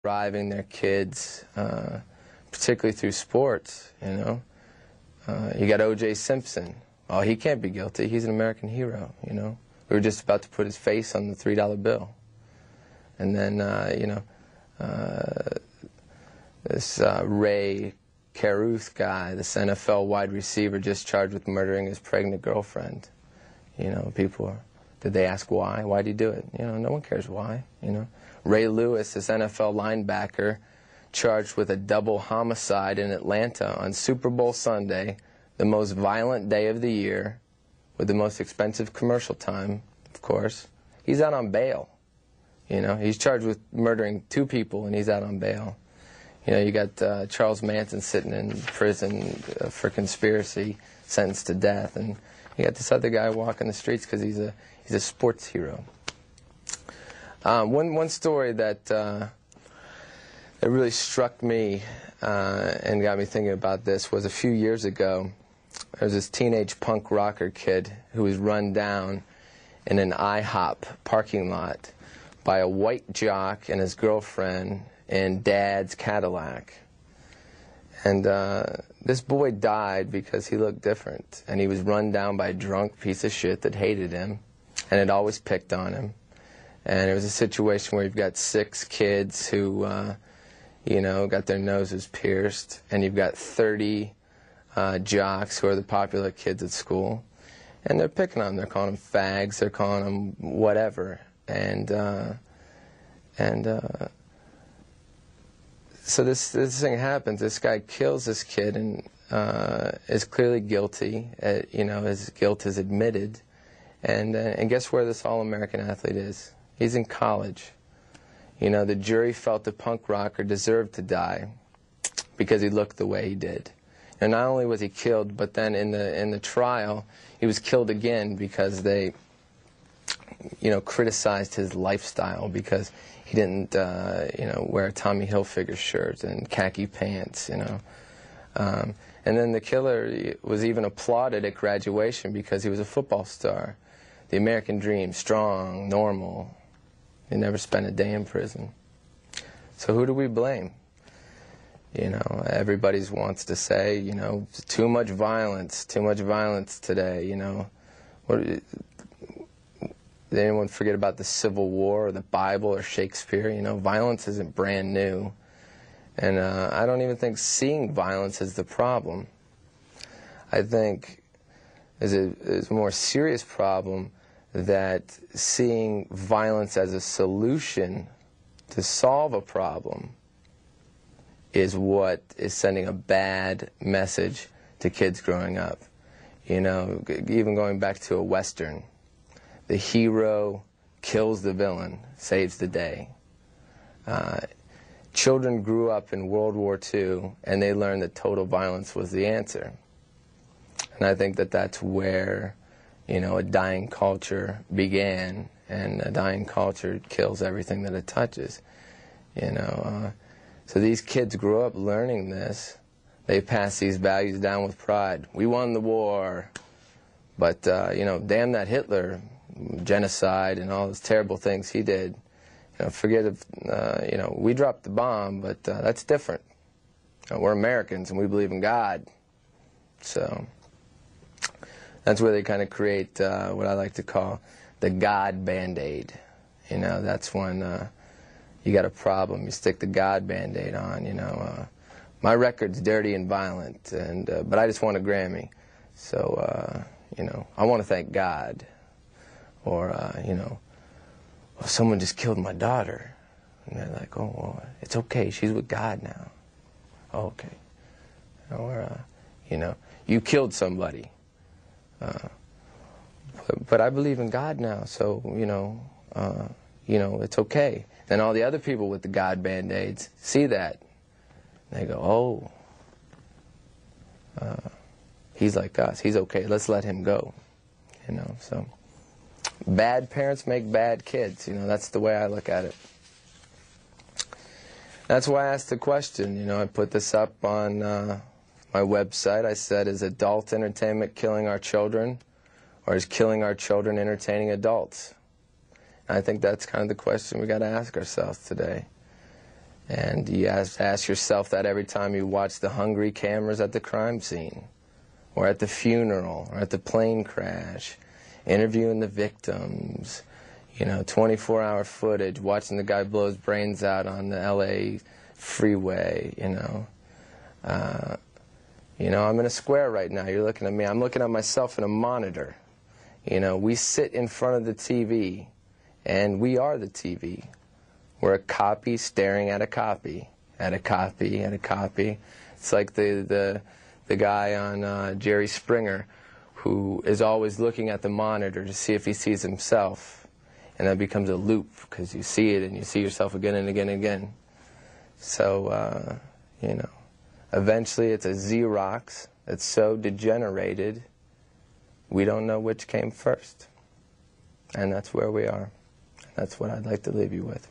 driving their kids, particularly through sports, you know. You got O.J. Simpson. Oh, he can't be guilty. He's an American hero, you know. We were just about to put his face on the $3 bill. And then, you know, this Ray Caruth guy, this NFL wide receiver, just charged with murdering his pregnant girlfriend. You know, people, did they ask why? Why'd he do it? You know, no one cares why, you know. Ray Lewis, this NFL linebacker, charged with a double homicide in Atlanta on Super Bowl Sunday, the most violent day of the year, with the most expensive commercial time, of course. He's out on bail. You know, he's charged with murdering 2 people, and he's out on bail. You know, you got Charles Manson sitting in prison for conspiracy, sentenced to death, and you got this other guy walking the streets because he's a sports hero. One story that really struck me and got me thinking about this was a few years ago. There was this teenage punk rocker kid who was run down in an IHOP parking lot by a white jock and his girlfriend in Dad's Cadillac. And this boy died because he looked different, and he was run down by a drunk piece of shit that hated him and had always picked on him. And it was a situation where you've got 6 kids who, you know, got their noses pierced, and you've got 30 jocks who are the popular kids at school, and they're picking on them. They're calling them fags. They're calling them whatever. So this thing happens. This guy kills this kid and is clearly guilty. You know, his guilt is admitted. And guess where this all-American athlete is? He's in college. You know, the jury felt the punk rocker deserved to die because he looked the way he did. And not only was he killed, but then in the trial, he was killed again because they, you know, criticized his lifestyle because he didn't, you know, wear a Tommy Hilfiger shirt and khaki pants, you know. And then the killer was even applauded at graduation because he was a football star. The American dream, strong, normal. He never spent a day in prison. So who do we blame? You know, everybody wants to say, you know, too much violence today, you know. Did anyone forget about the Civil War or the Bible or Shakespeare? You know, violence isn't brand new. And I don't even think seeing violence is the problem. I think there's a more serious problem that seeing violence as a solution to solve a problem is what is sending a bad message to kids growing up. You know, even going back to a Western, the hero kills the villain, saves the day. Children grew up in World War II, and they learned that total violence was the answer. And I think that that's where, you know, a dying culture began, and a dying culture kills everything that it touches. You know, so these kids grew up learning this. They pass these values down with pride. We won the war, but you know, damn that Hitler, genocide and all those terrible things he did. You know, forget if you know, we dropped the bomb, but that's different. You know, we're Americans and we believe in God. So that's where they kind of create what I like to call the God Band-Aid. You know, that's when you got a problem, you stick the God Band-Aid on. You know, my record's dirty and violent, and but I just won a Grammy, so you know, I want to thank God. Or you know, well, someone just killed my daughter, and they're like, oh, well, it's okay, she's with God now. Oh, okay. Or you know, you killed somebody. But I believe in God now, so, you know, it's okay. Then all the other people with the God Band-Aids see that. And they go, oh, he's like us. He's okay. Let's let him go. You know, so bad parents make bad kids. You know, that's the way I look at it. That's why I asked the question. You know, I put this up on my website. I said, is adult entertainment killing our children, or is killing our children entertaining adults? And I think that's kind of the question we got to ask ourselves today. And you have to ask yourself that every time you watch the hungry cameras at the crime scene, or at the funeral, or at the plane crash, interviewing the victims, you know, 24-hour footage, watching the guy blow his brains out on the LA freeway, you know. I'm in a square right now. You're looking at me. I'm looking at myself in a monitor. You know, we sit in front of the TV, and we are the TV. We're a copy staring at a copy, at a copy, at a copy. It's like the guy on Jerry Springer, who is always looking at the monitor to see if he sees himself. And that becomes a loop, because you see it and you see yourself again and again and again. So, eventually it's a Xerox that's so degenerated, we don't know which came first. And that's where we are. That's what I'd like to leave you with.